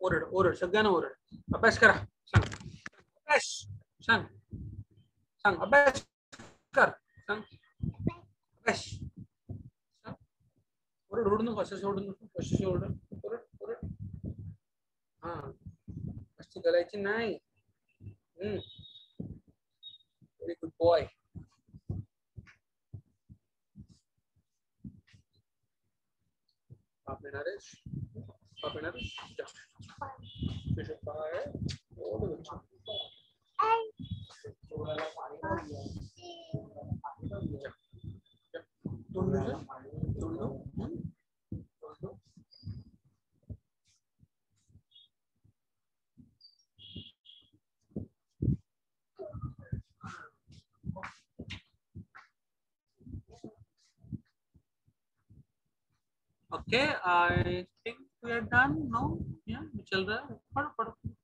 ओरड ओरड सगळ्यांना ओरड अभ्यास करा सांग अभ्यास सांग सांग अभ्यास कर सांग अभ्यास सांग ओरड ओरड नको असं सोडू नको कशी ओरड ओरड ओरड हा मस्ती करायची नाही व्हेरी गुड बॉय आप लेना रे आप लेना रे जा फिश पाए और बच्चा Okay, I think we are done now. Yeah, चल रहा है पढ़ो पढ़ो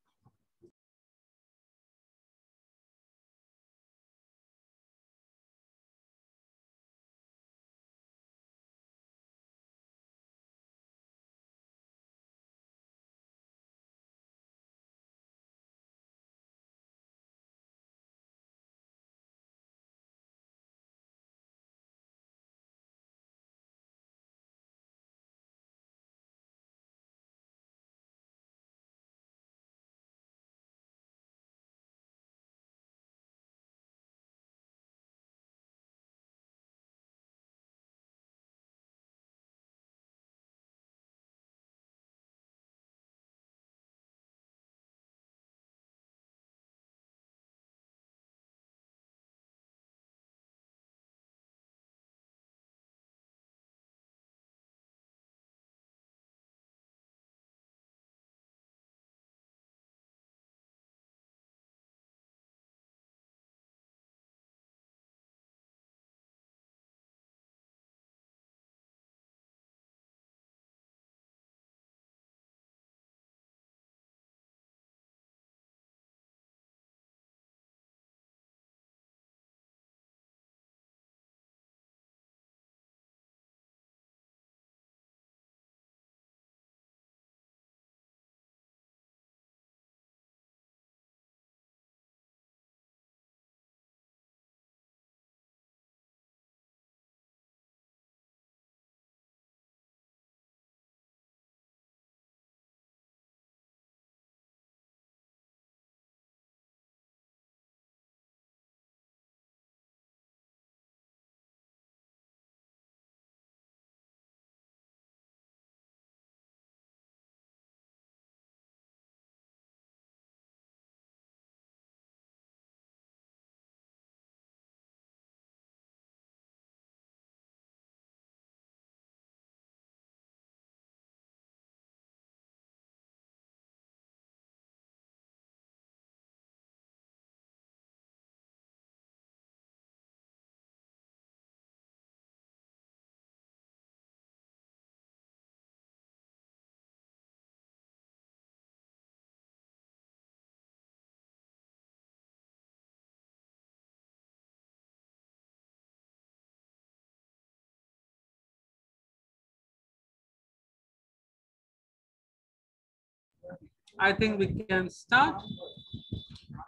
I think we can start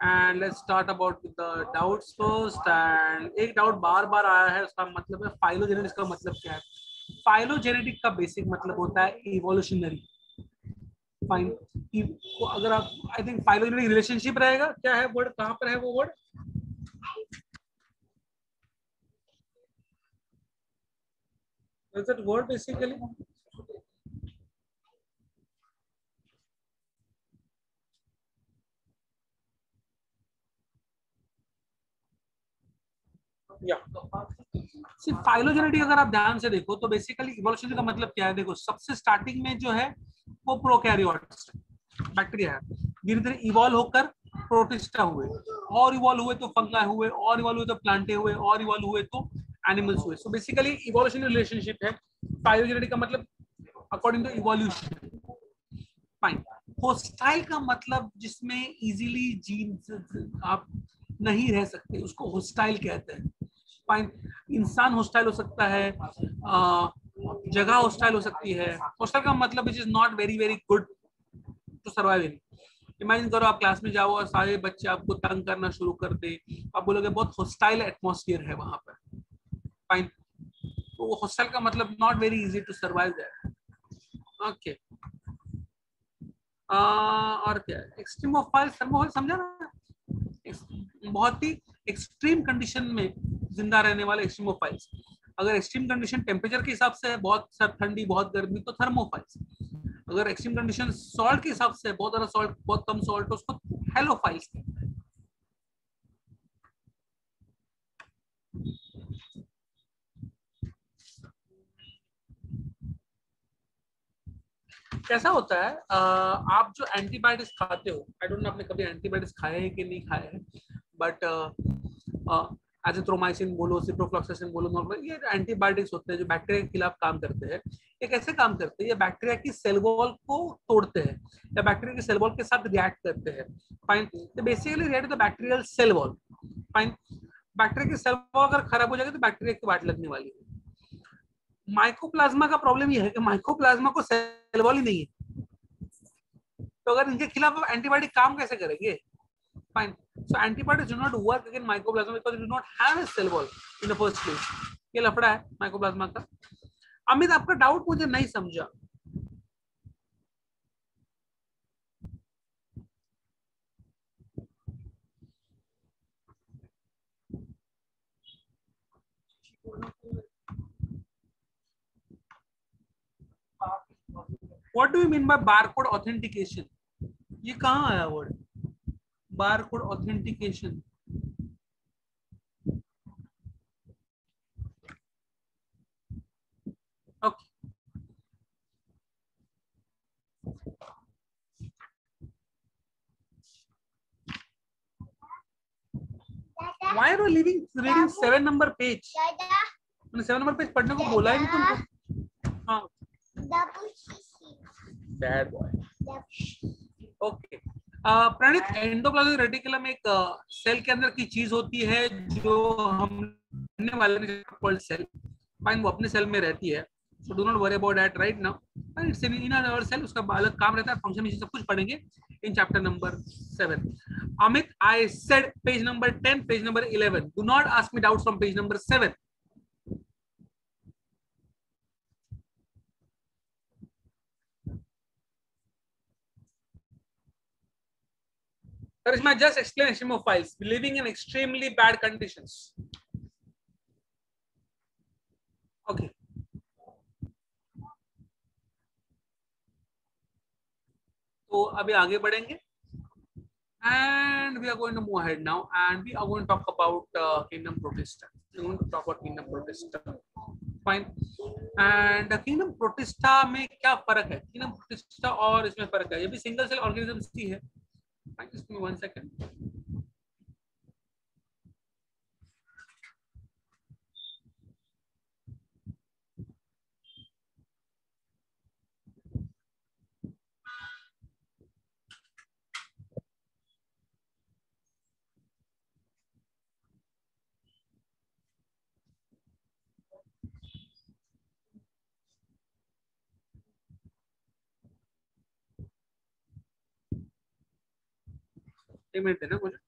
and let's start about with the doubts first. And एक डाउट बार बार आया है उसका मतलब है फाइलोजेनेटिक्स का मतलब क्या है फाइलोजेनेटिक का बेसिक मतलब होता है इवोल्यूशनरी फाइन अगर आप आई थिंक फाइलोजेनेटिक रिलेशनशिप रहेगा क्या है वर्ड कहां पर है वो word Is that word basically सिर्फ फाइलोजेनेटिक अगर आप ध्यान से देखो तो बेसिकली इवोल्यूशन का मतलब क्या है देखो सबसे स्टार्टिंग में जो है वो प्रोकैरियोट्स बैक्टीरिया है धीरे धीरे इवॉल्व होकर प्रोटिस्टा हुए और इवॉल्व हुए तो फंगा हुए और इवॉल्व हुए तो प्लांटे हुए और इवॉल्व हुए तो एनिमल्स हुए सो बेसिकली इवोल्यूशन रिलेशनशिप है फाइलोजेनेटिक का मतलब according to evolution fine hostile का मतलब जिसमें इजीली जीन आप नहीं रह सकते उसको होस्टाइल कहते हैं फाइन इंसान होस्टाइल हो सकता है जगह होस्टाइल हो सकती है होस्टाइल का मतलब which is not very very good to survive in. Imagine करो आप क्लास में जाओ और सारे बच्चे आपको तंग करना शुरू कर दे, आप बोलोगे बहुत हॉस्टाइल एटमॉस्फेयर है वहां पर, फाइन। तो हॉस्टाइल का मतलब not very easy to survive there. Okay, और क्या एक्सट्रीमोफाइल, थर्मोफाइल समझा ना, बहुत ही एक्सट्रीम कंडीशन में जिंदा रहने वाले एक्सट्रीमोफाइल्स। अगर एक्सट्रीम कंडीशन टेम्परेचर के हिसाब से है, बहुत सर ठंडी बहुत गर्मी, तो थर्मोफाइल्स। अगर एक्सट्रीम कंडीशन सॉल्ट के हिसाब से है, बहुत ज्यादा सॉल्ट बहुत कम सॉल्ट, तो उसको हेलोफाइल्स कहते हैं। कैसा होता है, आप जो एंटीबायोटिक्स खाते हो, आई डोंट नो आपने कभी एंटीबायोटिक्स खाए हैं कि नहीं खाए हैं, बट एजिथ्रोमाइसिन बोलो, सिप्रोफ्लॉक्सासिन बोलो, नॉर्मल ये एंटीबायोटिक्स होते हैं जो बैक्टीरिया के खिलाफ काम करते हैं। ये कैसे काम करते हैं, ये बैक्टीरिया की सेल वॉल को तोड़ते हैं या बैक्टीरिया की सेल वॉल के साथ रिएक्ट करते हैं, फाइन। तो basically react the bacterial cell wall, fine. Bacteria की सेल वॉल अगर खराब हो जाएगी तो बैक्टीरिया की वाट लगने वाली है। माइकोप्लाज्मा का प्रॉब्लम ये है कि माइकोप्लाज्मा को सेल वॉल ही नहीं है, तो अगर इनके खिलाफ एंटीबायोटिक काम कैसे करेंगे, fine. So antibiotics do not work against mycoplasma because they do not have a cell wall in the first place. ये लफड़ा है माइकोप्लाज्मा का। अमित आपका डाउट मुझे नहीं समझा। What do you mean by barcode authentication? ये कहाँ आया word barcode authentication? Okay, why are you leaving reading 7 number page? मैंने 7 नंबर पेज पढ़ने को बोला ही नहीं तुमको। हाँ, बैड बॉय। ओके, प्रणीत, एंडोप्लाज्मिक रेटिकुलम एक सेल के अंदर की चीज होती है जो हम पढ़ने वाले सेल, फाइन, वो अपने सेल में रहती है। So do not worry about that right now. It's in our cell, उसका अलग काम रहता है, फंक्शन में सब कुछ पढ़ेंगे in chapter number 7। Amit, I said page number 10, page number 11, do not ask me doubts from page number 7। Karishma, just explain extremophiles living in extremely bad conditions. Okay. तो अभी आगे बढ़ेंगे and we are going to move ahead now and we are going to talk about kingdom protista. We are going to talk about kingdom protista. Fine. And kingdom protista में क्या फर्क है? kingdom protista और इसमें फर्क है, ये भी सिंगल सेल ऑर्गेनिजम्स ही है। Fine, just give me 1 second. एक मिनट देना मुझे।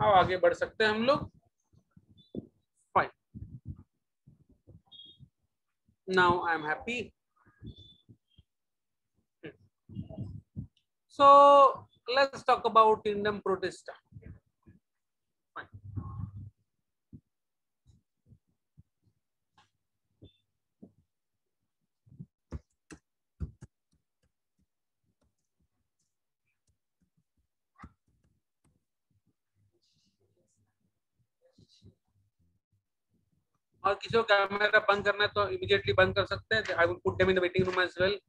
अब आगे बढ़ सकते हैं हम लोग। Fine, now I am happy. So let's talk about kingdom Protista. और किसी को कैमरा बंद करना है तो इमीडिएटली बंद कर सकते हैं। I will put them in the waiting room as well.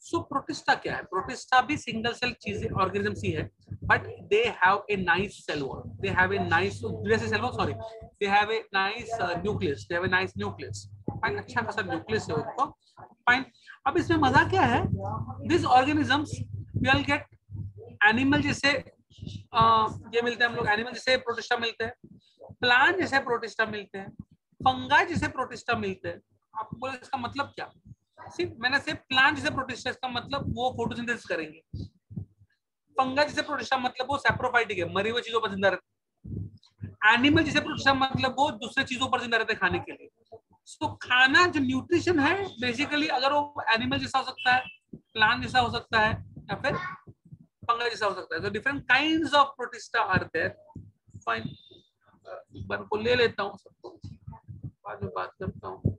So protista क्या है? प्रोटिस्टा भी सिंगल सेल चीजें ऑर्गेनिज्म सी है, but they have a nice cell wall, they have a nice cell wall, sorry, they have a nice nucleus, they have a nice nucleus. Fine, अच्छा खासा nucleus है उनको। फाइन, अब इसमें मजा क्या है? This organisms will get animal जैसे ये मिलते हैं हम लोग, एनिमल जैसे प्रोटिस्टा मिलते हैं, प्लांट जैसे प्रोटिस्टा मिलते हैं, फंगाई जैसे प्रोटिस्टा मिलते हैं। आपको बोले इसका मतलब क्या? सिर्फ मैंने सिर्फ प्लांट जैसे प्रोटिस्टा, इसका मतलब वो फोटोसिंथेसिस करेंगे। फंगा जैसे प्रोटिस्टा मतलब वो सैप्रोफाइटिक है, मरी हुई चीजों पर जिंदा रहते। एनिमल जैसे प्रोटिस्टा मतलब वो दूसरे चीजों पर जिंदा रहते खाने के लिए। तो खाना जो न्यूट्रिशन है बेसिकली, अगर वो एनिमल जैसा हो सकता है, प्लांट जैसा हो सकता है, या फिर फंगा जैसा हो सकता है। तो different kinds of protista are there. Fine, एक बार को ले लेता हूँ, सबको बाद में बात करता हूँ,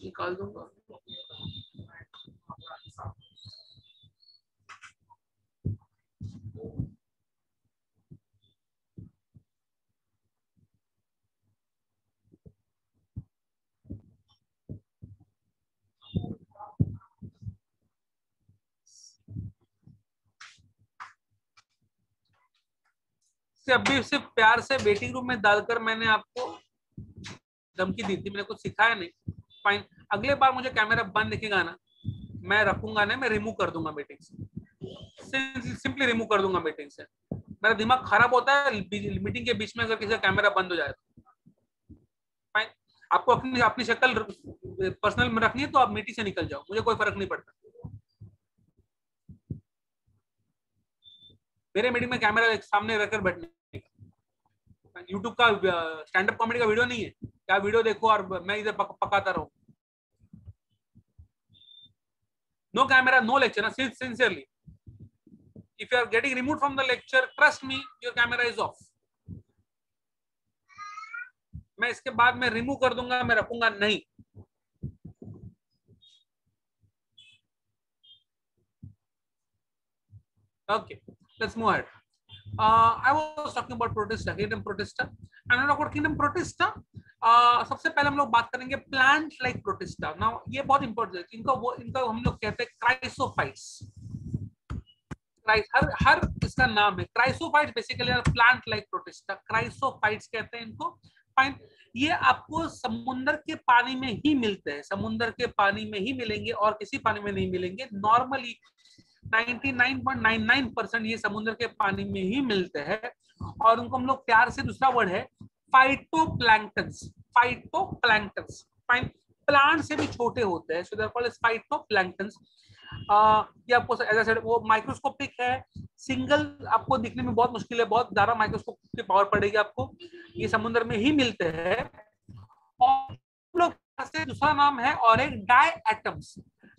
निकाल दूंगा। अभी सिर्फ प्यार से वेटिंग रूम में डालकर मैंने आपको धमकी दी थी, मैंने कुछ सिखाया नहीं। फाइन, अगले बार मुझे कैमरा बंद दिखेगा ना, मैं रखूंगा नहीं, मैं रिमूव कर दूंगा मीटिंग से, सिंपली रिमूव कर दूंगा मीटिंग से। मेरा दिमाग खराब होता है मीटिंग के बीच में अगर किसी का कैमरा बंद हो जाए तो। फाइन, आपको अपनी अपनी शक्ल पर्सनल में रखनी है तो आप मीटिंग से निकल जाओ, मुझे कोई फर्क नहीं पड़ता। मेरे मीटिंग में कैमरा सामने रखकर बैठने, यूट्यूब का स्टैंड अप कॉमेडी का वीडियो नहीं है क्या? वीडियो देखो और मैं इधर पकाता रहूं। No camera, no lecture, sincerely. If you are getting removed from the lecture, trust me, your camera is off. मैं इसके बाद में रिमूव कर दूंगा, मैं रखूंगा नहीं। Okay, let's move ahead. I was talking about protista, kingdom protista, and about kingdom protista. सबसे पहले हम लोग बात करेंगे प्लांट लाइक प्रोटिस्टा। नाउ ये बहुत इंपॉर्टेंट है, इनका हम लोग कहते हैं क्राइसोफाइट्स। हर इसका नाम है chrysophytes, basically plant like protista, chrysophytes कहते हैं इनको। फाइन, ये आपको समुद्र के पानी में ही मिलते हैं, समुद्र के पानी में ही मिलेंगे और किसी पानी में नहीं मिलेंगे। नॉर्मली 99.99% ये समुद्र के पानी में ही मिलते हैं। और उनको हम लोग प्यार से, दूसरा वर्ड है फाइटोप्लैंक्टन्स, फाइटोप्लैंक्टन्स। फाइन, प्लांट से भी छोटे होते हैं, so they are called as phytoplanktons. ये आपको एज आई सेड वो माइक्रोस्कोपिक है, सिंगल आपको दिखने में बहुत मुश्किल है, बहुत ज्यादा माइक्रोस्कोप की पावर पड़ेगी आपको। ये समुद्र में ही मिलते हैं। और लोग से दूसरा नाम है और एक diatoms.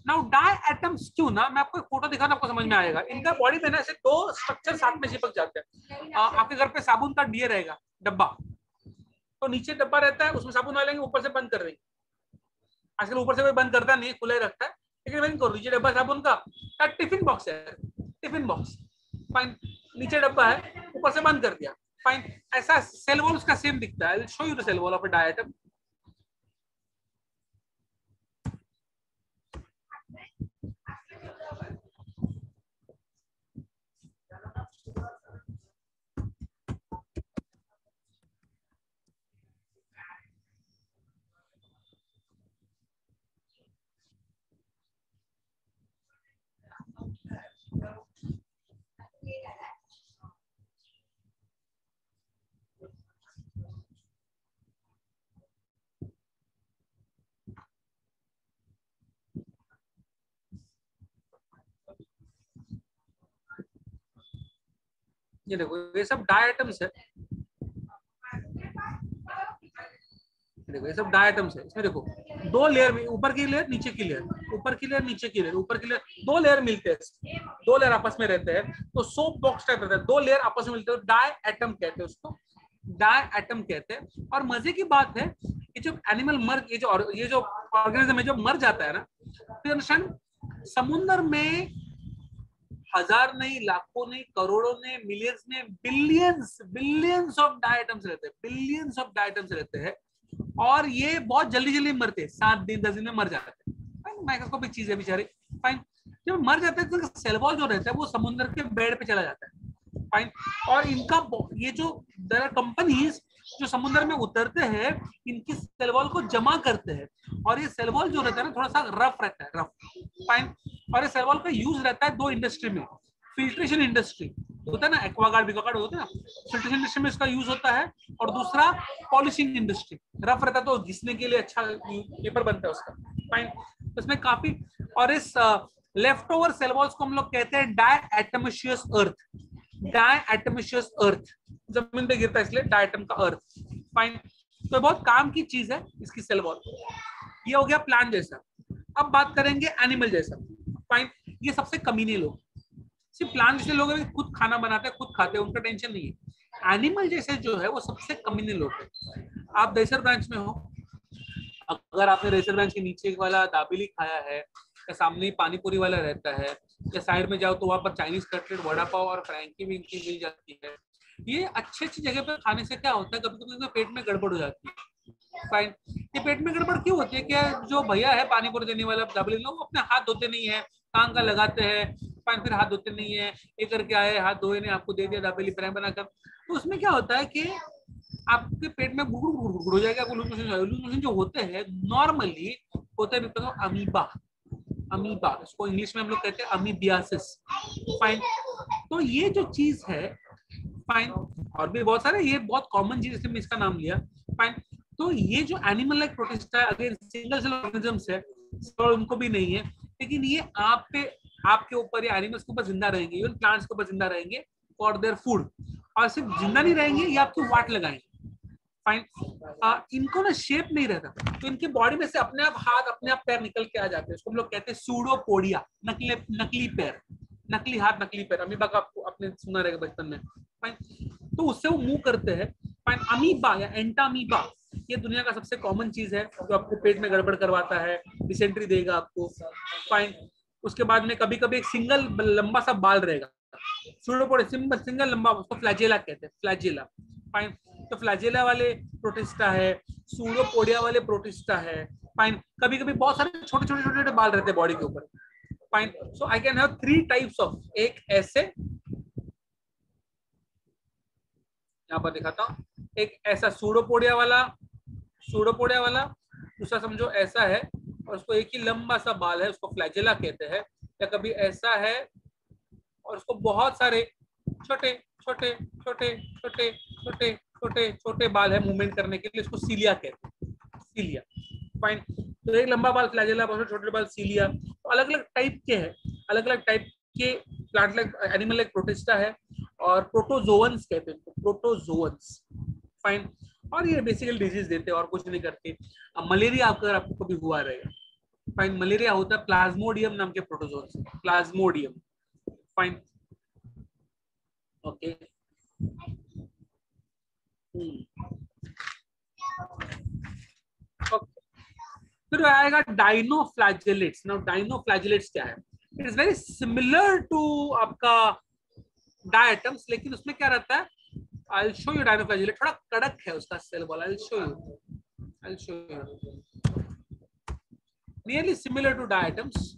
Now diatoms क्यों ना, मैं आपको एक फोटो दिखाना, आपको समझ में आएगा। इनका बॉडी में ना ऐसे दो स्ट्रक्चर साथ में चिपक जाते हैं। आपके घर पे साबुन का डीए रहेगा डब्बा, तो नीचे डब्बा रहता है, उसमें साबुन डालेंगे, ऊपर से बंद कर देंगे। आजकल ऊपर से कोई बंद करता नहीं, खुला ही रखता है, लेकिन बंद करो। नीचे डब्बा साबुन का, टिफिन बॉक्स है, टिफिन बॉक्स। फाइन, नीचे डब्बा है, ऊपर से बंद कर दिया। फाइन, ऐसा सेल वॉल उसका सेम दिखता है। I will show you the cell wall of a diatom. ये देखो ये सब डाई आइटम्स है, देखो ये सब डाई आइटम्स है। इसमें देखो दो लेयर में, ऊपर की लेयर नीचे की लेयर, ऊपर की लेयर नीचे की लेयर, ऊपर की लेयर, दो लेयर मिलते हैं, दो लेयर आपस में रहते हैं, तो सोप बॉक्स टाइप रहता है, दो लेयर आपस में मिलते हैं, डाई एटम कहते हैं उसको, डाई एटम कहते हैं। और मजे की बात है ये जो एनिमल मर, ये जो ऑर्गेनिज्म है जो मर जाता है ना, तो समुद्र में हजार नहीं, लाखों नहीं, करोड़ों ने, मिलियंस ने, billions billions of diatoms रहते हैं, बिलियंस ऑफ डाई आइटम्स रहते हैं। और ये बहुत जल्दी जल्दी मरते हैं, 7 दिन 10 दिन में मर जाते हैं। माइक्रोस्कोपिक चीज है बेचारे, फाइन। जब मर जाते हैं तो सेल वॉल जो रहता है वो समुद्र के बेड पे चला जाता है, फाइन। और इनका ये जो देयर आर कंपनीज जो समुद्र में उतरते हैं, इनकी सेल वॉल को जमा करते हैं, और ये सेल वॉल जो रहता है ना थोड़ा सा रफ रहता है, रफ, फाइन। और ये सेल वॉल का यूज रहता है दो इंडस्ट्री में, फिल्ट्रेशन इंडस्ट्री होता है ना, एक्वागार्ड विक्वागार्ड होता है ना, फिल्ट्रेशन इंडस्ट्री में इसका यूज होता है, और दूसरा पॉलिशिंग इंडस्ट्री, रफ रहता है तो घिसने के लिए अच्छा पेपर बनता है उसका, फाइन। तो इसमें काफी, और इस लेफ्ट ओवर सेल वॉल्स को हम लोग कहते हैं डायएटमशियस अर्थ, डायएटमशियस अर्थ, जमीन पे गिरता है इसलिए डायटम का अर्थ, फाइन। तो बहुत काम की चीज है इसकी सेल वॉल। ये हो गया प्लांट जैसा। अब बात करेंगे एनिमल जैसा, फाइन। ये सबसे कमीने लोग, सिर्फ प्लांट जैसे लोग खुद खाना बनाते हैं, खुद खाते हैं, उनका टेंशन नहीं है। एनिमल जैसे जो है वो सबसे कमीने लोग है। आप रेसर ब्रांच में हो, अगर आपने रेसर ब्रांच के नीचे वाला दाबेली खाया है, या सामने ही पानी पूरी वाला रहता है, या साइड में जाओ तो वहां पर चाइनीज कटलेट, वड़ा पाव और फ्रैंकी भी इनकी मिल जाती है। ये अच्छी अच्छी जगह पर खाने से क्या होता है, कभी कभी पेट में गड़बड़ हो जाती है, फाइन। ये पेट में गड़बड़ क्यों होती है? क्या जो भैया है पानी पूरी देने वाला दाबेली, लोग अपने हाथ धोते नहीं है, कान का लगाते हैं, फाइन, फिर हाथ धोते नहीं है, ये करके आए, हाथ धोए नहीं, आपको दे दिया दाबेली फ्राई बनाकर। तो उसमें क्या होता है कि आपके पेट में गुड़ गुड़ गुड़ हो जाएगा, लूज मोशन जो होते हैं नॉर्मली होते हैं अमीबा, अमीबा इसको इंग्लिश में हम लोग कहते हैं अमीबियासिस, फाइन। तो ये जो चीज है, फाइन, और भी बहुत सारे, ये बहुत कॉमन चीज इसलिए इसका नाम लिया, फाइन। तो ये जो एनिमल लाइक प्रोटिस्टा है, अगेन सिंगल सेल ऑर्गेनिजम्स है, और उनको भी नहीं है, लेकिन ये आप पे, आपके ऊपर या एनिमल्स के ऊपर जिंदा रहेंगे, इवन प्लांट्स के ऊपर जिंदा रहेंगे फॉर देयर फूड। और सिर्फ जिंदा नहीं रहेंगे, ये आपको वाट लगाएंगे, फाइन। इनको ना शेप नहीं रहता, तो इनकी बॉडी में से अपने आप हाथ अपने आप पैर निकल के आ जाते हैं, उसको हम लोग कहते हैं सूडोपोडिया, नकली नकली पैर, नकली हाथ नकली पैर। अमीबा का आपको आपने सुना रहेगा बचपन में, फाइन। तो उससे वो मूव करते हैं, फाइन। अमीबा या एंटामीबा ये दुनिया का सबसे कॉमन चीज है जो आपको पेट में गड़बड़ करवाता है, डिसेंट्री देगा आपको, फाइन। उसके बाद में कभी कभी एक सिंगल लंबा सा बाल रहेगा, सूडोपोडिया सिंगल लंबा, उसको फ्लैजेला कहते हैं, फ्लैजेला, फाइन। तो फ्लैजेला वाले प्रोटिस्टा है, सूडोपोडिया वाले प्रोटिस्टा है, फाइन। कभी कभी बहुत सारे छोटे छोटे छोटे छोटे बाल रहते हैं बॉडी के ऊपर, fine. So I can have 3 types of, एक ऐसे, यहाँ पर दिखाता हूँ, एक ऐसा सूडोपोडिया वाला, सूडोपोडिया वाला, दूसरा समझो ऐसा है और उसको एक ही लंबा सा बाल है, उसको फ्लैजेला कहते हैं, या कभी ऐसा है और उसको बहुत सारे छोटे छोटे छोटे छोटे छोटे छोटे छोटे बाल है मूवमेंट करने के लिए, इसको सीलिया कहते हैं, सीलिया, फाइन। तो एक लंबा बाल फ्लैजेला, बहुत छोटे बाल सीलिया। तो अलग अलग टाइप के हैं, अलग अलग टाइप के plant like animal like protista है, और प्रोटोजोअन्स कहते हैं, प्रोटोजोअन्स, फाइन। और ये बेसिकली डिजीज देते हैं और कुछ नहीं करते। मलेरिया अगर आपको कभी हुआ रहेगा, फाइन, मलेरिया होता है प्लाज्मोडियम नाम के प्रोटोजोअन, प्लाज्मोडियम, फाइन, ओके। फिर आएगा डाइनोफ्लैजेलेट्स। नाउ डाइनोफ्लैजेलेट्स क्या है? It is very similar to आपका डायटम्स, लेकिन उसमें क्या रहता है, I will show you dinoflagellate, थोड़ा कड़क है उसका cell wall, I will show you, I will show you, nearly similar to diatoms.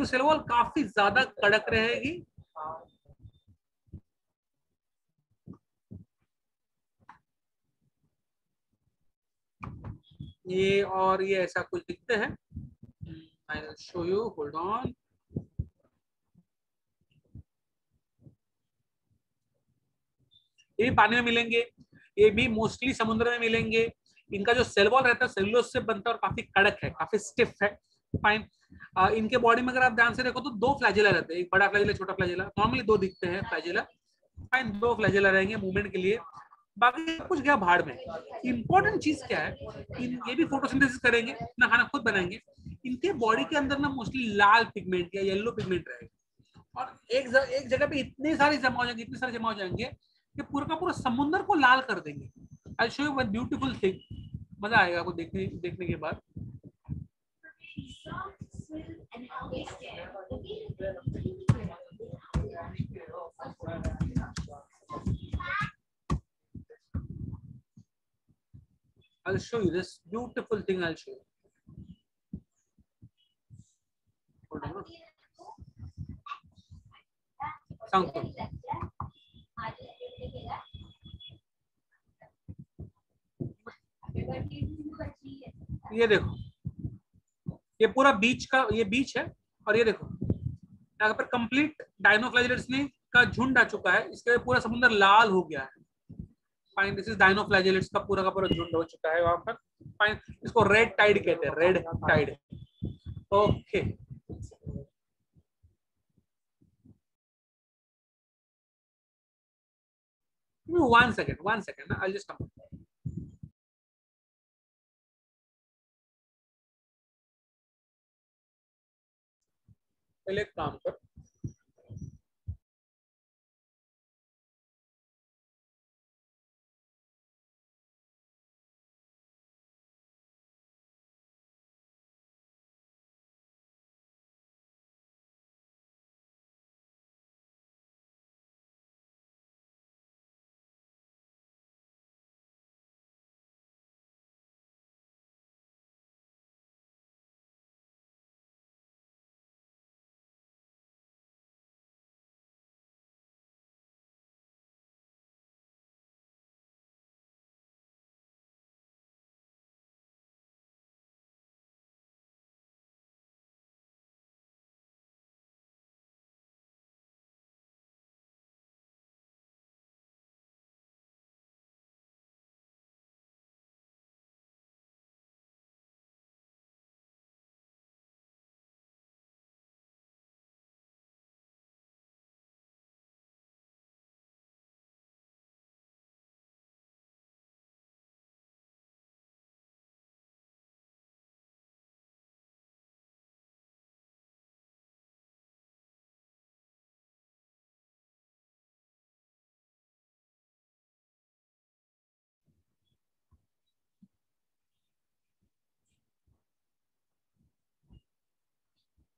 Cell wall काफी ज्यादा कड़क रहेगी, ये और ये ऐसा कुछ दिखते हैं, I will show you, hold on. ये भी पानी में मिलेंगे, ये भी मोस्टली समुद्र में मिलेंगे, इनका जो सेल वॉल रहता है सेलुलोज से बनता है और काफी कड़क है, काफी स्टिफ है। फाइन। इनके बॉडी में अगर आप ध्यान से देखो तो दो फ्लैजेला रहते हैं, एक बड़ा फ्लैजेला, छोटा फ्लैजेला, नॉर्मली दो दिखते हैं फ्लैजेला। फाइन, दो फ्लैजेला रहेंगे मूवमेंट के लिए, बाकी कुछ गया भाड़ में। इंपॉर्टेंट चीज क्या है, ये भी फोटोसिंथेसिस करेंगे, अपना खाना खुद बनाएंगे। इनके बॉडी के अंदर ना मोस्टली लाल पिगमेंट या येलो पिगमेंट रहेगा, और एक जगह पे इतने सारे जमा हो जाएंगे, इतने सारे जमा हो जाएंगे कि पूरा का पूरा समुद्र को लाल कर देंगे। I show you one beautiful thing, मजा आएगा आपको देखने के बाद। I'll show you this beautiful thing. I'll show you. Hold on. Sound good. ये देखो, ये पूरा बीच का, ये बीच है, और ये देखो यहाँ पर कंप्लीट डायनोफ्लैजेलेट्स का झुंड आ चुका है, इसके पूरा समुद्र लाल हो गया है। फाइन, दिस इज डायनोफ्लैजेलेट्स का पूरा झुंड हो चुका है वहां पर। फाइन, इसको रेड टाइड कहते हैं, red tide. Okay, one second, I just come. पहले एक काम कर,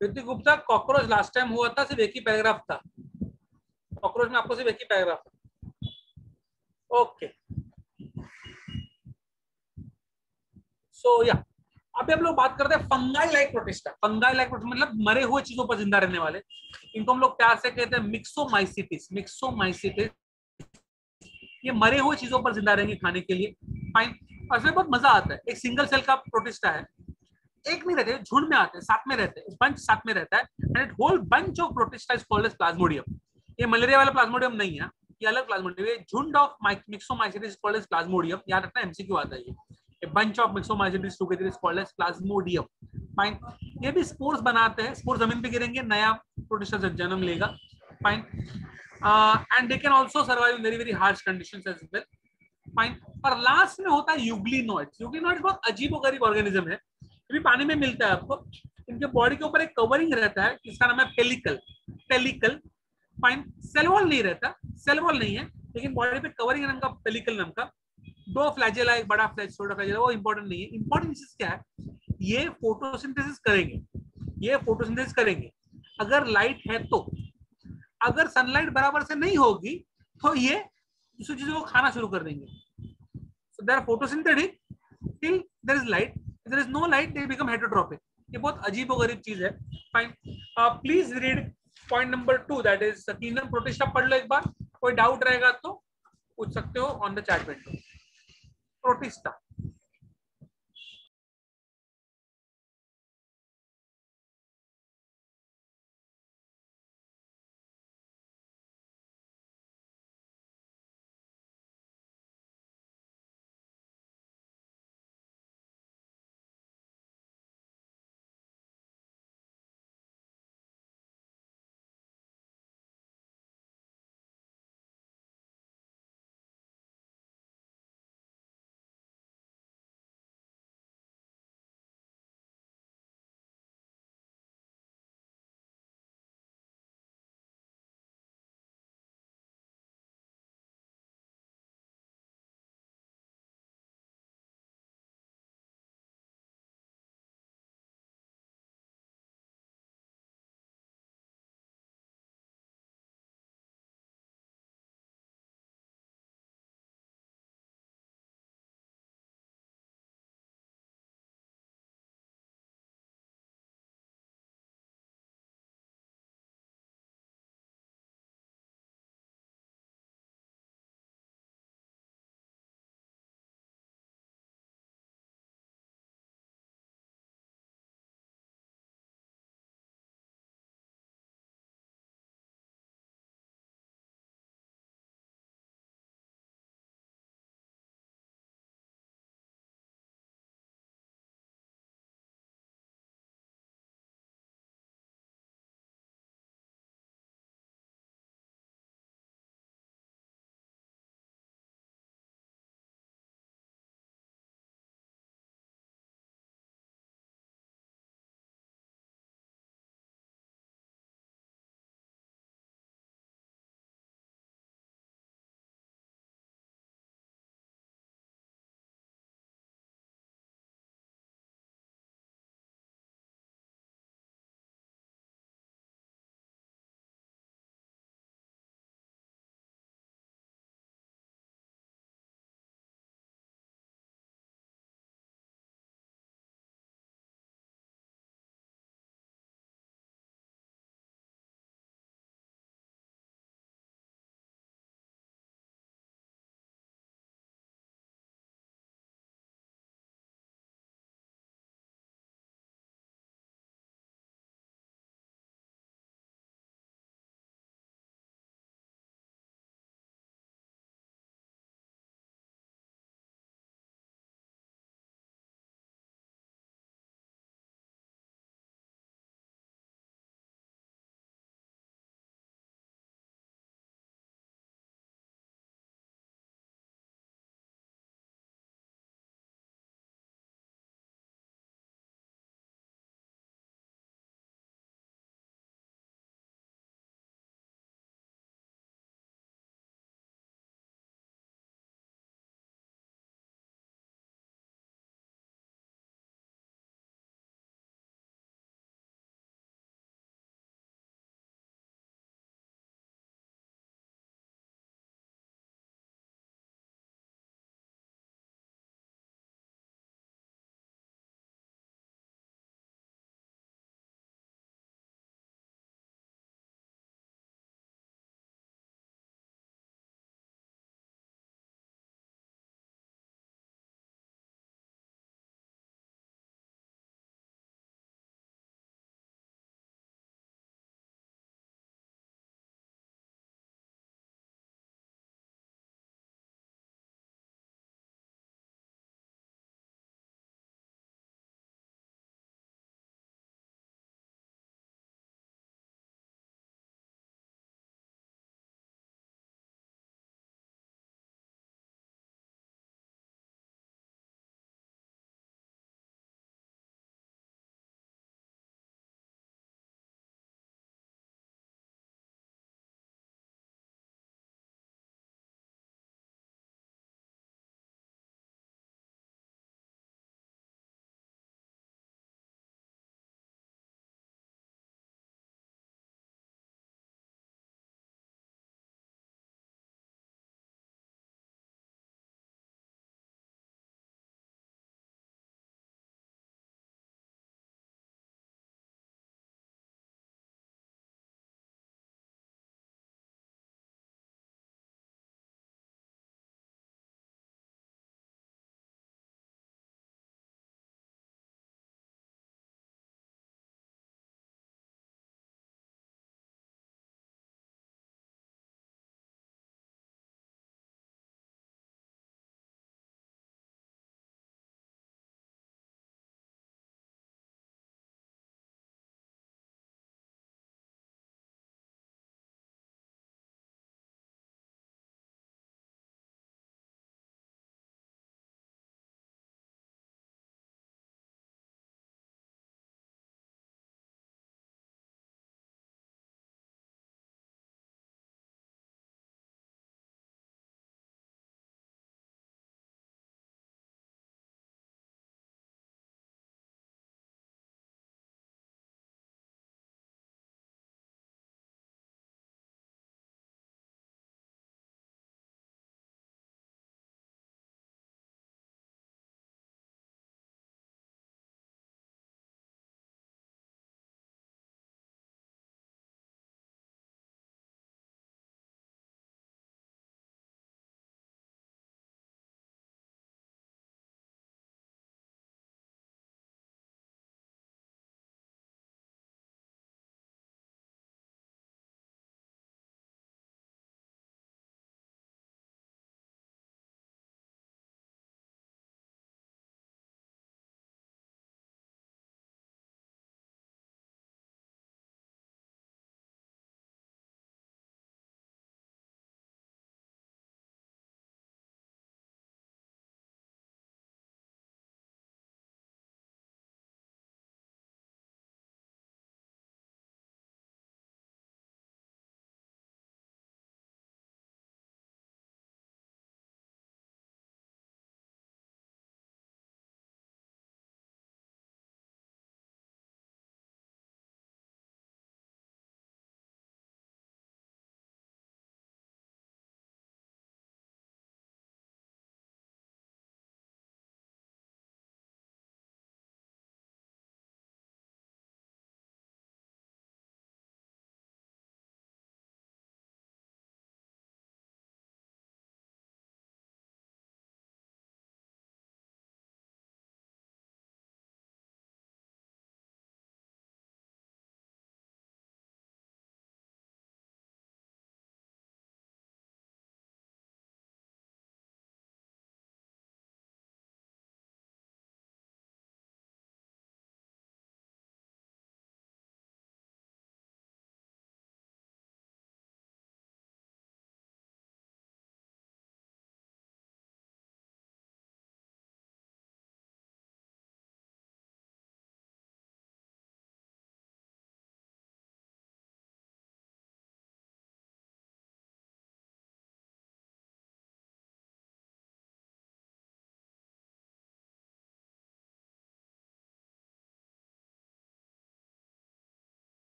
Hrithik Gupta, cockroach last time हुआ था, सिर्फ एक ही पैराग्राफ था। कॉकरोच में आपको सिर्फ एक ही पैराग्राफ था। ओके, सो या अभी हम लोग बात करते हैं fungi like protista. Fungi like protista मतलब मरे हुए चीजों पर जिंदा रहने वाले, इनको हम लोग प्यार से कहते हैं मिक्सोमाइसिटिस। मिक्सोमाइसिटिस, ये मरे हुए चीजों पर जिंदा रहेंगे खाने के लिए। फाइन, और इसमें बहुत मजा आता है। एक सिंगल सेल का प्रोटिस्टा है, एक नहीं रहते, झुंड में आते हैं, साथ में रहते हैं, बंच साथ में रहता है, and it whole bunch of protista is called as plasmodium. ये मलेरिया वाला प्लाज्मोडियम नहीं है, ये अलग प्लाज्मोडियम है। झुंड of myxomycetes is called as plasmodium, याद रखना, एमसीक्यू आता है ये। A bunch of myxomycetes together is called as plasmodium. Fine. ये भी स्पोर्स बनाते हैं, स्पोर जमीन पे गिरेंगे, नया प्रोटिस्टा जन्म लेगा। Fine, and they can also survive in very very harsh conditions as well. Fine, पर लास्ट में होता है यूग्लिनोइड्स। यूग्लिनोइड्स बहुत अजीबोगरीब ऑर्गेनिज्म है, ये भी पानी में मिलता है आपको। इनके बॉडी के ऊपर एक कवरिंग रहता है, इसका नाम है pellicle. Pellicle, fine, cell wall नहीं रहता, सेल वॉल नहीं है, लेकिन बॉडी पे कवरिंग नाम का, पेलिकल नाम का। दो फ्लैजेला, एक बड़ा फ्लैज, छोटा फ्लैजेला, वो इंपॉर्टेंट नहीं है। इंपॉर्टेंट चीज क्या है, ये फोटोसिंथेसिस करेंगे, ये फोटोसिंथेसिस करेंगे अगर लाइट है तो। अगर सनलाइट बराबर से नहीं होगी तो ये दूसरी चीजों को खाना शुरू कर देंगे। So they are photosynthetic till there is light, if there is no light they become heterotrophic. ये बहुत अजीबोगरीब चीज है। Fine, please read point number 2, that is kingdom protista. पढ़ लो एक बार, कोई डाउट रहेगा तो पूछ सकते हो on the chat window. Protista.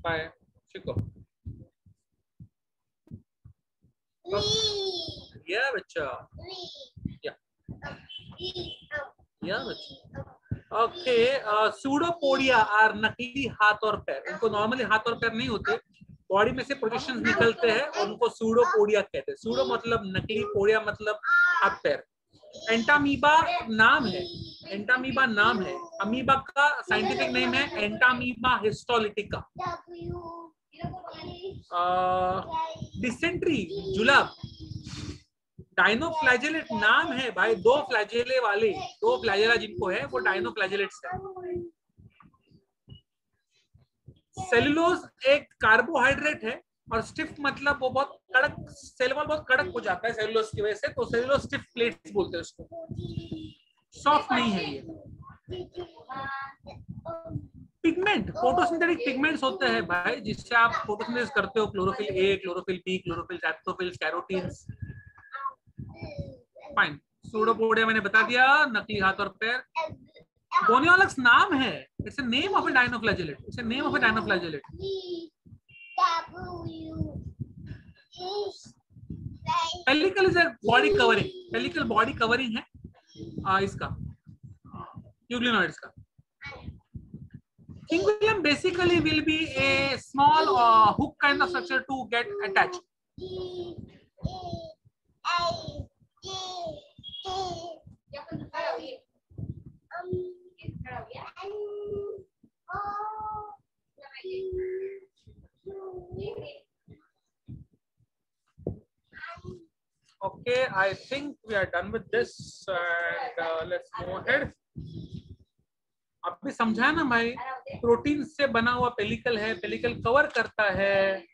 बाय शिको। या बच्चा, या बच्चा। ओके, सूडोपोडिया आर नकली हाथ और पैर। इनको नॉर्मली हाथ और पैर नहीं होते, बॉडी में से प्रोजेक्शंस निकलते हैं और उनको सूडोपोडिया कहते हैं। सूडो मतलब नकली, पोडिया मतलब हाथ पैर। एंटामीबा नाम है, एंटामीबा नाम है। अमीबा का साइंटिफिक नेम है एंटामीबा हिस्टोलिटिका। डिसेंट्री जुलाब। डायनोफ्लैजेलेट नाम है भाई, दो फ्लैजेले वाले, दो फ्लैजेला जिनको है वो डायनोफ्लैजेलेट्स है। सेलुलोज एक कार्बोहाइड्रेट है और स्टिफ मतलब वो बहुत कड़क, सेलुलोज बहुत कड़क हो जाता है सेलुलोज की वजह से, तो सेलुलोज स्टिफ प्लेट्स बोलते हैं उसको, सॉफ्ट नहीं है ये। पिगमेंट, फोटोसिंथेटिक पिगमेंट्स होते हैं भाई जिससे आप फोटोसिंथेसिस करते हो, chlorophyll A, chlorophyll B, chlorophyll, xanthophyll, carotenes. Fine. Pseudopodia मैंने बता दिया, नकली हाथ और पैर। गोनियोलक्स नाम है, it's a name of a dinoflagellate, it's a name of a dinoflagellate. Pellicle is a body covering, pellicle body covering है इसका, यूग्लिनोइड्स का। Cingulum basically will be a small hook kind of structure to get attached. Okay, I think we are done with this and let's move ahead. अभी समझा ना भाई, protein से बना हुआ पेलिकल है, पेलिकल कवर करता है,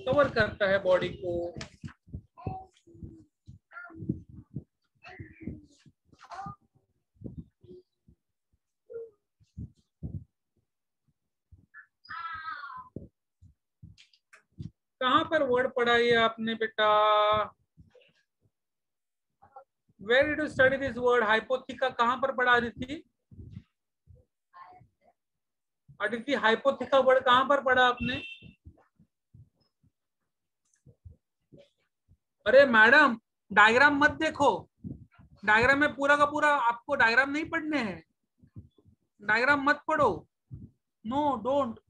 कवर करता है बॉडी को। कहां पर वर्ड पढ़ा ये आपने बेटा? Where did you study this word hypotheca? कहां पर पढ़ा अदिति? अदिति हाइपोथिका वर्ड कहां पर पढ़ा आपने? अरे मैडम डायग्राम मत देखो, डायग्राम में पूरा का पूरा आपको डायग्राम नहीं पढ़ने हैं, डायग्राम मत पढ़ो, no don't.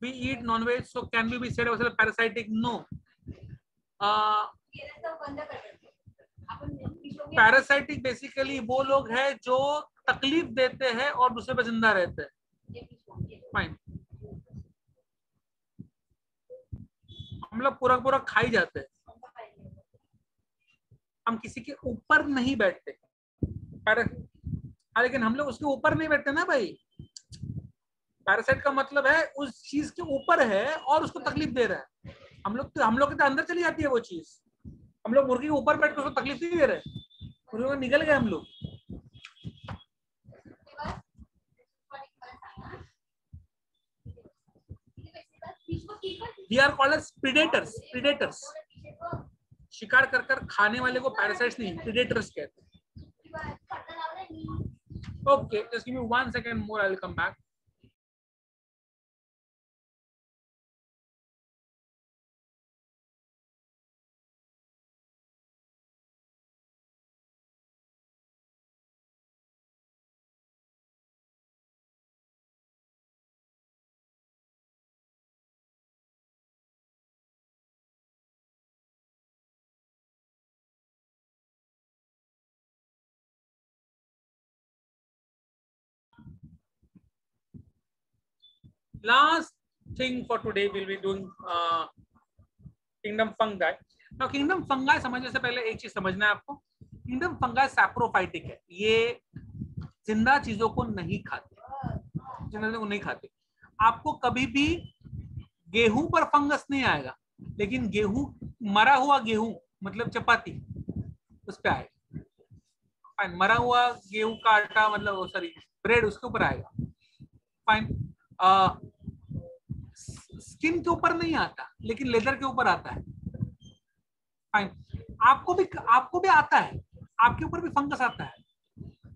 We eat non-veg, so can we be said as parasitic? No. Parasitic basically वो लोग हैं जो तकलीफ देते हैं और दूसरे पे जिंदा रहते हैं। फाइन, हम लोग पूरा पूरा खाई जाते हैं, हम किसी के ऊपर नहीं बैठते। लेकिन हम लोग उसके ऊपर नहीं बैठते ना भाई। पैरासाइट का मतलब है उस चीज के ऊपर है और उसको तकलीफ दे रहा है। हम लोग के अंदर चली जाती है वो चीज। हम लोग मुर्गी के ऊपर बैठ कर उसको तकलीफ नहीं दे रहे, मुर्गी निकल गए हम लोग। We are called as predators, predators. शिकार कर कर खाने वाले को पैरासाइट्स नहीं, predators कहते हैं। Okay, just give me 1 second more, I will come back. Last thing for today we'll be doing kingdom fungi. Now kingdom fungi समझने से पहले एक चीज समझना है आपको, kingdom fungi सैप्रोफाइटिक है, ये जिंदा चीजों को नहीं खाते, जिंदा चीजों को नहीं खाते। आपको कभी भी गेहूं पर फंगस नहीं आएगा, लेकिन गेहूं, मरा हुआ गेहूं मतलब चपाती, उस पर आएगा। मरा हुआ गेहूं का आटा मतलब सॉरी ब्रेड, उसके ऊपर आएगा। फाइन। स्किन के ऊपर नहीं आता, लेकिन लेदर के ऊपर आता है। फाइन, आपको भी आता है, आपके ऊपर भी फंगस आता है।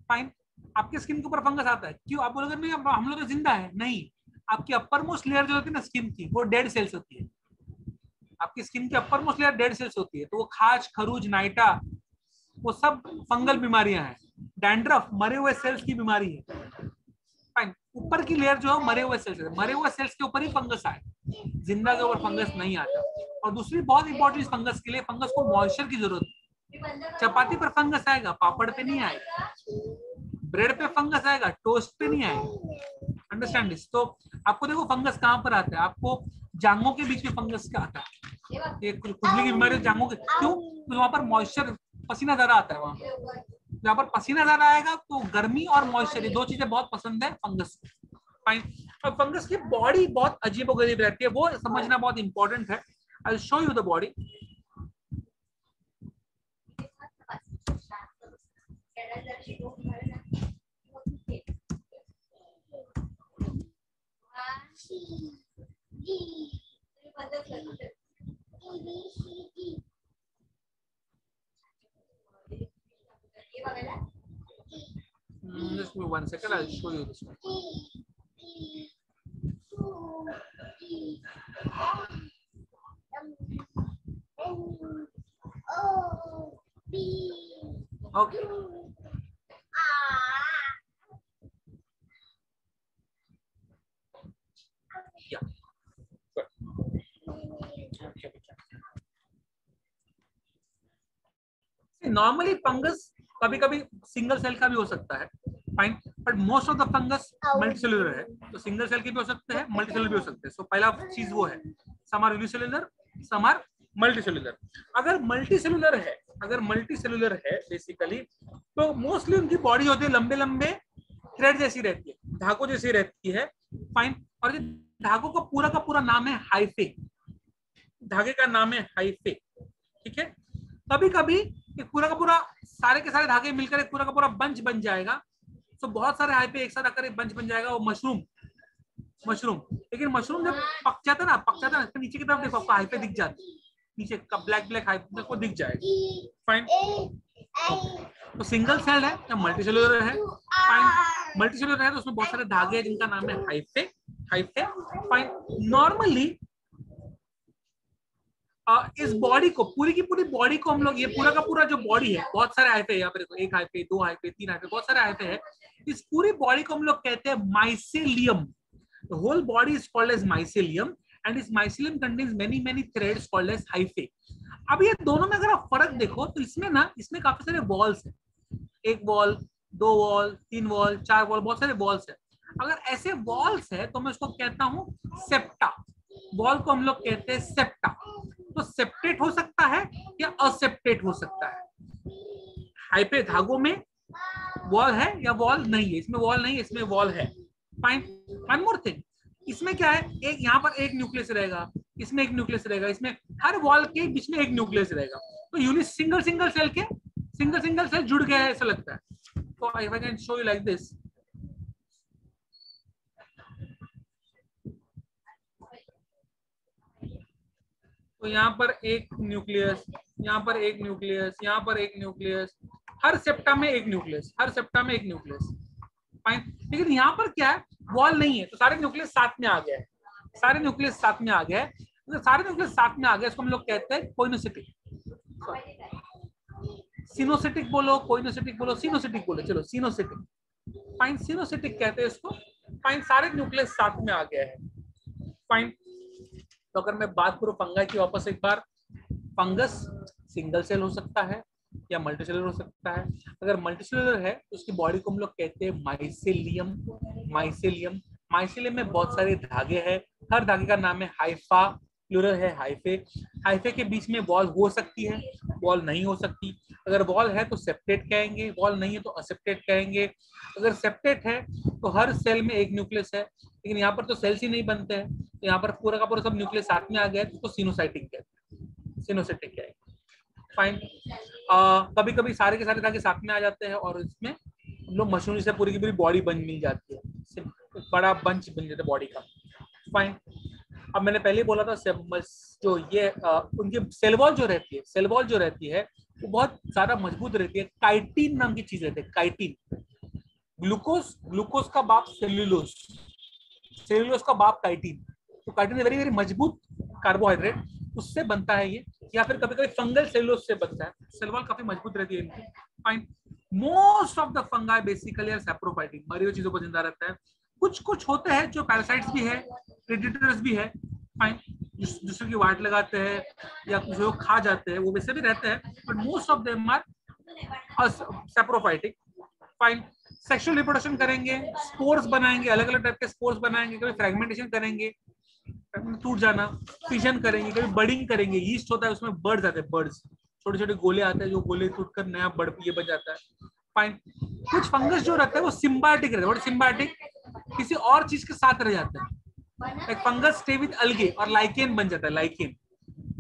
फाइन, आपके स्किन के ऊपर फंगस आता है, क्यों? आप बोलोगे नहीं हम लोग तो जिंदा है, नहीं, आपकी अपर मोस्ट लेयर जो होती है ना स्किन की, वो डेड सेल्स होती है। आपकी स्किन की upper most layer dead cells होती है, तो वो खाज, खरूज, नाइटा, वो सब फंगल बीमारियां हैं। डैंड्रफ मरे हुए सेल्स की बीमारी है। फाइन, ऊपर की लेयर जो है मरे हुए सेल्स है, मरे हुए सेल्स के ऊपर ही फंगस आए, जिंदा के ऊपर फंगस नहीं आता। और दूसरी बहुत इंपॉर्टेंट फंगस के लिए, फंगस को मॉइस्चर की जरूरत है। चपाती पर फंगस आएगा, पापड़ पे नहीं आएगा। ब्रेड पे फंगस आएगा, टोस्ट पे नहीं आएगा। Understand this. तो आपको देखो फंगस कहाँ पर आता है, आपको जांघों के बीच में फंगस का आता है। ये खुजली की बीमारी जांघों के, क्यों? तो वहां पर मॉइस्चर, पसीना ज्यादा आता है वहां पर। जहाँ पर पसीना ज्यादा आएगा तो गर्मी और मॉइस्चर, ये दो चीजें बहुत पसंद है फंगस को। फाइन, अब फंगस की बॉडी बहुत अजीबोगरीब रहती है, वो समझना बहुत इंपॉर्टेंट है। I will show you the body. Just give me 1 second, I'll show you this one. Okay. Yeah. Normally fungus कभी कभी सिंगल सेल का भी हो सकता है, fine, but most of the fungus multicellular है। तो सिंगल सेल के भी हो सकते हैं, मल्टीसेलुलर भी हो सकते हैं। सो पहला चीज वो है, some are unicellular, some are multicellular. अगर मल्टीसेलुलर है बेसिकली, तो मोस्टली उनकी बॉडी होती है लंबे लंबे थ्रेड जैसी रहती है, धागों जैसी रहती है। फाइन, और ये धागों का पूरा नाम है हाइफे, धागे का नाम है हाइफे। ठीक है, कभी कभी एक पूरा का पूरा सारे के सारे धागे मिलकर एक पूरा का पूरा बंच बन जाएगा। तो बहुत सारे हाइफे एक साथ आकर एक बंच बन जाएगा, वो मशरूम। लेकिन मशरूम जब पक जाता है ना, तो नीचे की तरफ देखो आपको हाइफे दिख जाती है, नीचे का ब्लैक हाइफे को दिख जाएगा। फाइन, तो सिंगल सेल है या मल्टीसेलुलर है? फाइन, मल्टीसेलुलर है तो उसमें बहुत सारे धागे हैं जिनका नाम है हाइफे। फाइन, नॉर्मली इस बॉडी को, पूरी की पूरी बॉडी को हम लोग, ये पूरा का पूरा जो बॉडी है, बहुत सारे हाइफे यहाँ पे देखो, एक हाइफे, दो हाइफे, तीन हाइफे, बहुत सारे हाइफे है। इस पूरी बॉडी को हम लोग कहते हैं mycelium. The whole body is called as mycelium, and this mycelium contains many threads called as hyphae. अब ये दोनों में अगर आप फर्क देखो तो इसमें काफी सारे वॉल्स हैं, एक वॉल, दो वॉल, तीन वॉल, चार वॉल, बहुत सारे वॉल्स है। अगर ऐसे वॉल्स है तो मैं उसको कहता हूँ सेप्टा। वॉल को हम लोग कहते हैं सेप्टा। तो सेप्टेट हो सकता है या असेप्टेट हो सकता है। हाइफे धागों में वॉल है या वॉल नहीं है? इसमें वॉल नहीं है, इसमें वॉल है। फाइन, वन मोर थिंग, इसमें क्या है, एक यहाँ पर एक न्यूक्लियस रहेगा, इसमें एक न्यूक्लियस रहेगा, इसमें हर वॉल के बीच में एक न्यूक्लियस रहेगा। तो यूनिट सिंगल सेल जुड़ गया है ऐसा लगता है। तो if I can show you like this, तो यहाँ पर एक न्यूक्लियस, यहाँ पर एक न्यूक्लियस, यहाँ पर एक न्यूक्लियस, हर सेप्टा में एक न्यूक्लियस, फाइन। लेकिन यहाँ पर क्या है, वॉल नहीं है, तो सारे न्यूक्लियस साथ में आ गए, सारे न्यूक्लियस साथ में आ गए, इसको हम लोग कहते हैं कोइनोसिटिक। सिनोसिटिक बोलो, कोइनोसिटिक बोलो, सिनोसिटिक बोलो, चलो सिनोसिटिक, फाइन, सिनोसिटिक कहते हैं इसको। फाइन, सारे न्यूक्लियस साथ में आ गया है। फाइन, तो अगर मैं बात करूं फंगाई की वापस एक बार, फंगस सिंगल सेल हो सकता है या मल्टीसेलुलर हो सकता है। अगर मल्टीसेलुलर है तो उसकी बॉडी को हम लोग कहते हैं माइसेलियम में बहुत सारे धागे हैं, हर धागे का नाम है हाइफा, प्लूरल है हाइफे के बीच में वॉल हो सकती है, वॉल नहीं हो सकती। अगर वॉल है तो सेप्टेट कहेंगे, वॉल नहीं है तो असेप्टेट कहेंगे। अगर सेप्टेट है तो हर सेल में एक न्यूक्लियस है, लेकिन यहाँ पर तो सेल्स ही नहीं बनते हैं, तो यहाँ पर पूरा का पूरा सब न्यूक्लियस साथ में आ गया है, तो सिनोसाइटिक कहेंगे। फाइन, कभी कभी सारे के सारे धागे साथ में आ जाते हैं और इसमें हम लोग मशरूम से पूरी की पूरी बॉडी मिल जाती है, बड़ा बंच बन जाता है बॉडी का। फाइन, अब मैंने पहले ही बोला था जो ये उनकी सेल वॉल जो रहती है, सेल वॉल जो रहती है वो बहुत ज्यादा मजबूत रहती है। काइटिन नाम की चीज रहती है, काइटिन। ग्लूकोज, ग्लूकोज का बाप सेल्यूलोज, सेल्यूलोज का बाप काइटिन। तो काइटिन वेरी वेरी मजबूत कार्बोहाइड्रेट, उससे बनता है ये। या फिर कभी कभी फंगल सेल्यूलोज से बनता है। सेल वॉल काफी मजबूत रहती है इनकी। Fine. Most of the fungi basically are saprophytic, मरी हुई चीजों को जिंदा रहता है। कुछ कुछ होते हैं जो पैरासाइट्स भी है, प्रेडेटर्स भी है। फाइन। दूसरे की वाट लगाते हैं या कुछ लोग खा जाते हैं, वो वैसे भी रहते हैं, but most of them are saprophytic. Fine. Sexual reproduction करेंगे, स्पोर्स बनाएंगे, अलग अलग टाइप के स्पोर्स बनाएंगे, कभी फ्रेगमेंटेशन करेंगे, टूट जाना, फिजन करेंगे, कभी बर्डिंग करेंगे। यीस्ट होता है उसमें, बर्ड्स आते हैं, बर्ड्स, छोटे छोटे गोले आते हैं, जो गोले टूटकर नया बर्ड ये बन जाता है। फाइन। कुछ फंगस जो रहता है वो सिम्बायोटिक रहता है, सिम्बायोटिक किसी और चीज के साथ रह जाता है। एक फंगस स्टे विद अलगे और लाइकेन बन जाता है, lichen.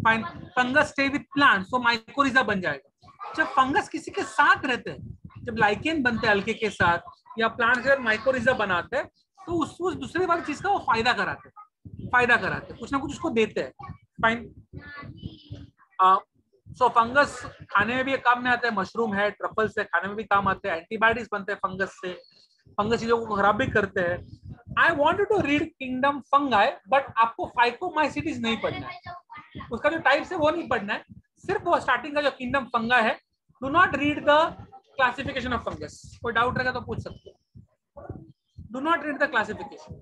Fine. Fungus stay with plant, तो माइकोरिजा बन जाएगा। जब फंगस किसी के साथ रहते हैं, जब लाइकेन बनते हैं अलगे के साथ, या प्लांट के माइकोरिजा बनाते हैं, तो उस दूसरे वाली चीज का वो फायदा कराते हैं, फायदा कराते हैं, कुछ ना कुछ उसको देते हैं। फाइन। सो फंगस खाने में भी काम में आता है, मशरूम है, ट्रफल्स है, खाने में भी काम आते हैं, एंटीबायोटिक्स बनते हैं फंगस से, फंगस चीजों को खराब भी करते हैं। I want to read kingdom fungi, but आपको फाइकोमाइसिटीज नहीं पढ़ना है, उसका जो टाइप्स है वो नहीं पढ़ना है, सिर्फ वो स्टार्टिंग का जो किंगडम फंगा है। Do not read the classification of fungus. कोई डाउट रहेगा तो पूछ सकते हो। Do not read the classification.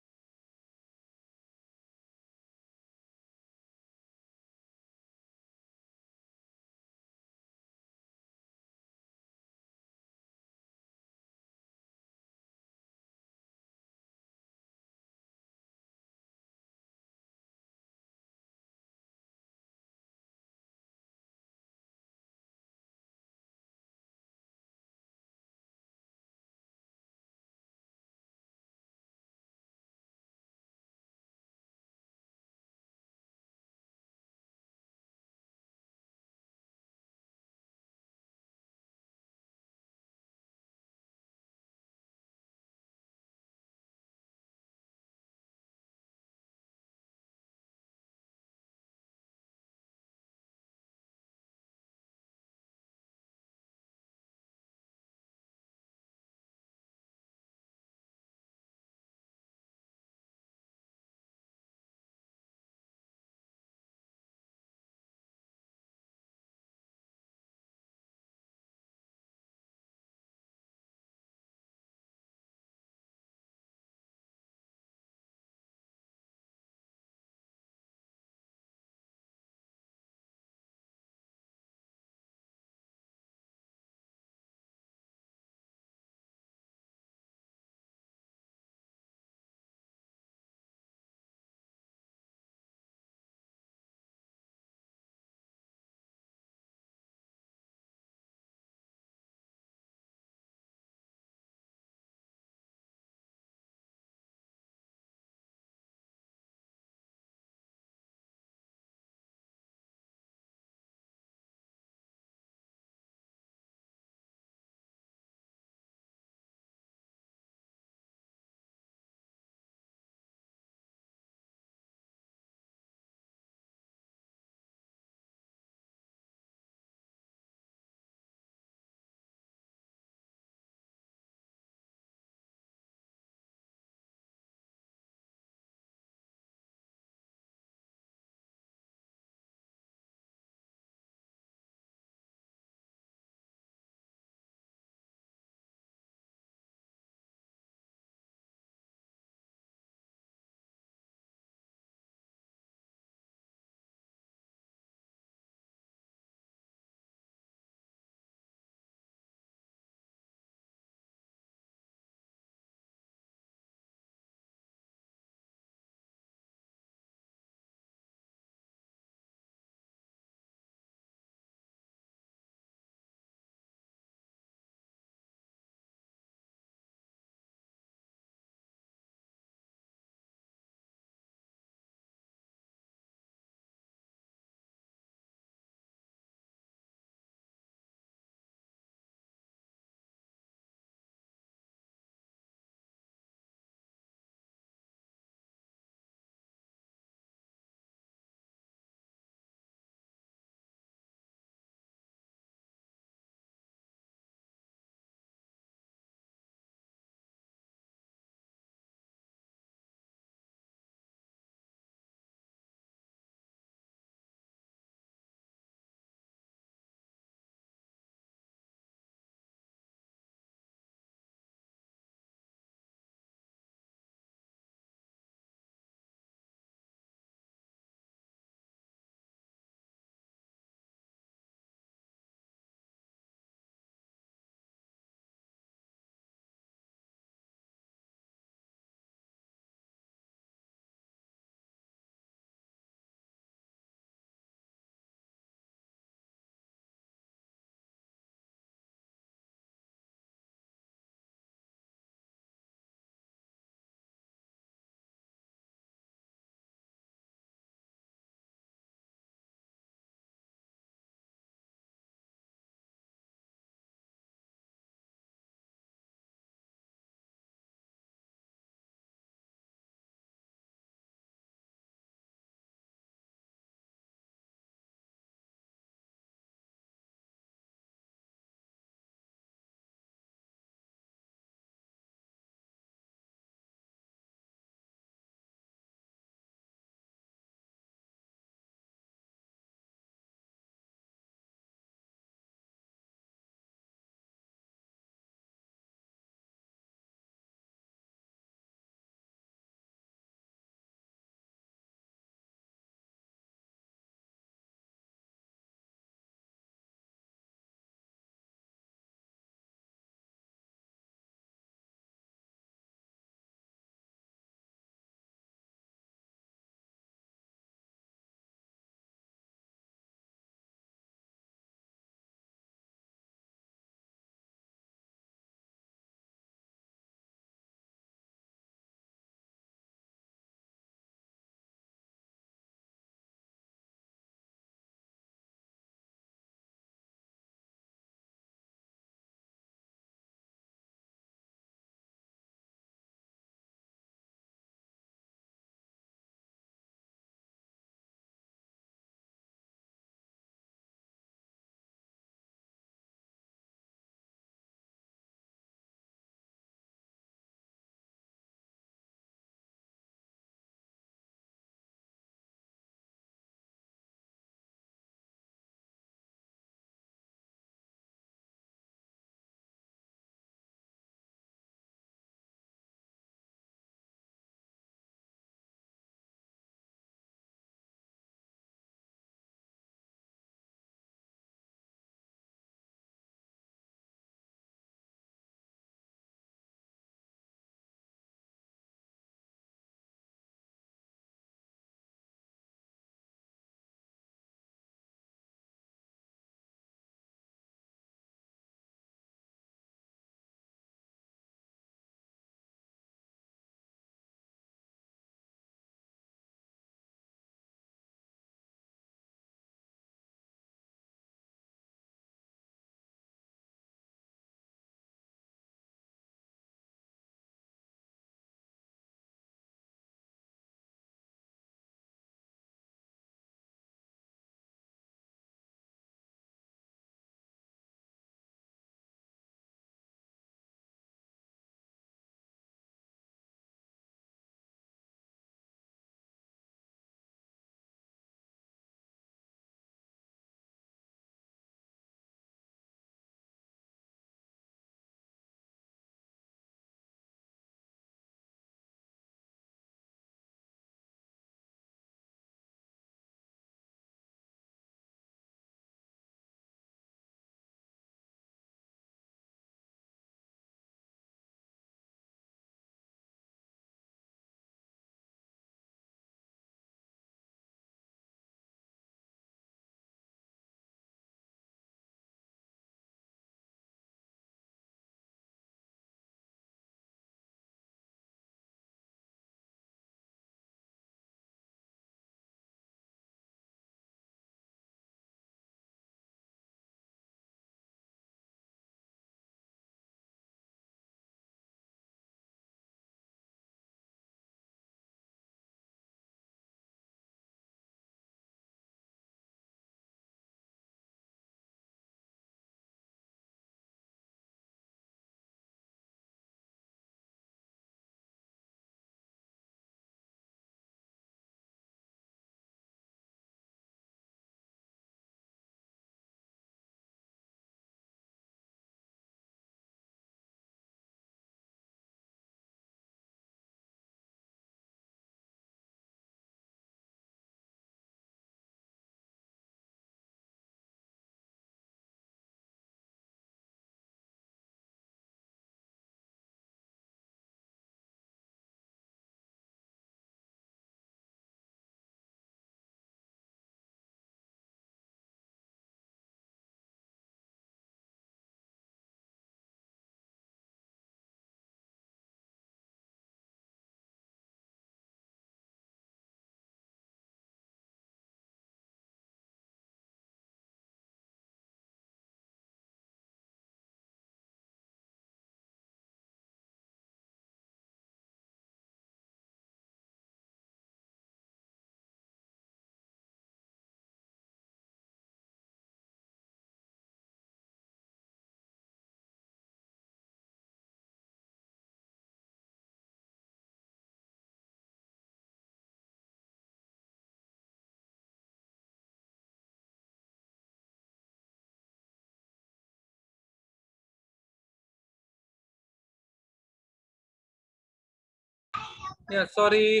या सॉरी,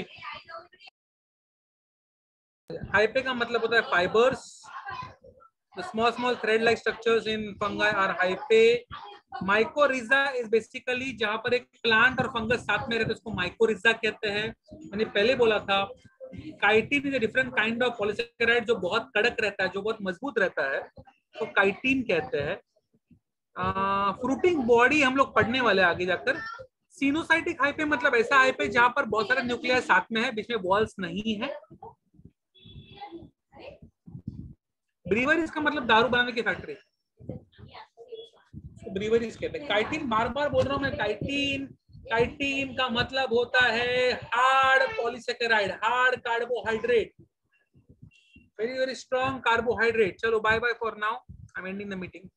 हाइपे का मतलब होता है fibres. The small thread like structures in fungi are hyphae. Mycorrhiza is basically जहां पर एक प्लांट और फंगस साथ में रहते हैं उसको माइकोरिजा कहते हैं. मैंने पहले बोला था chitin is a different kind of polysaccharide जो बहुत कड़क रहता है, जो बहुत मजबूत रहता है, तो काइटिन कहते हैं. फ्रूटिंग बॉडी हम लोग पढ़ने वाले आगे जाकर. सिनोसाइटिक हाइपे मतलब ऐसा हाइपे जहां पर बहुत सारे न्यूक्लियस साथ में है, बीच में वॉल्स नहीं है. ब्रीवरीज का मतलब दारू बनाने की फैक्ट्री, ब्रीवरीज कहते हैं. काइटिन बार बार बोल रहा हूं मैं, काइटिन. काइटिन का मतलब होता है hard polysaccharide, hard carbohydrate, very very strong carbohydrate. चलो bye bye for now, I am ending the meeting.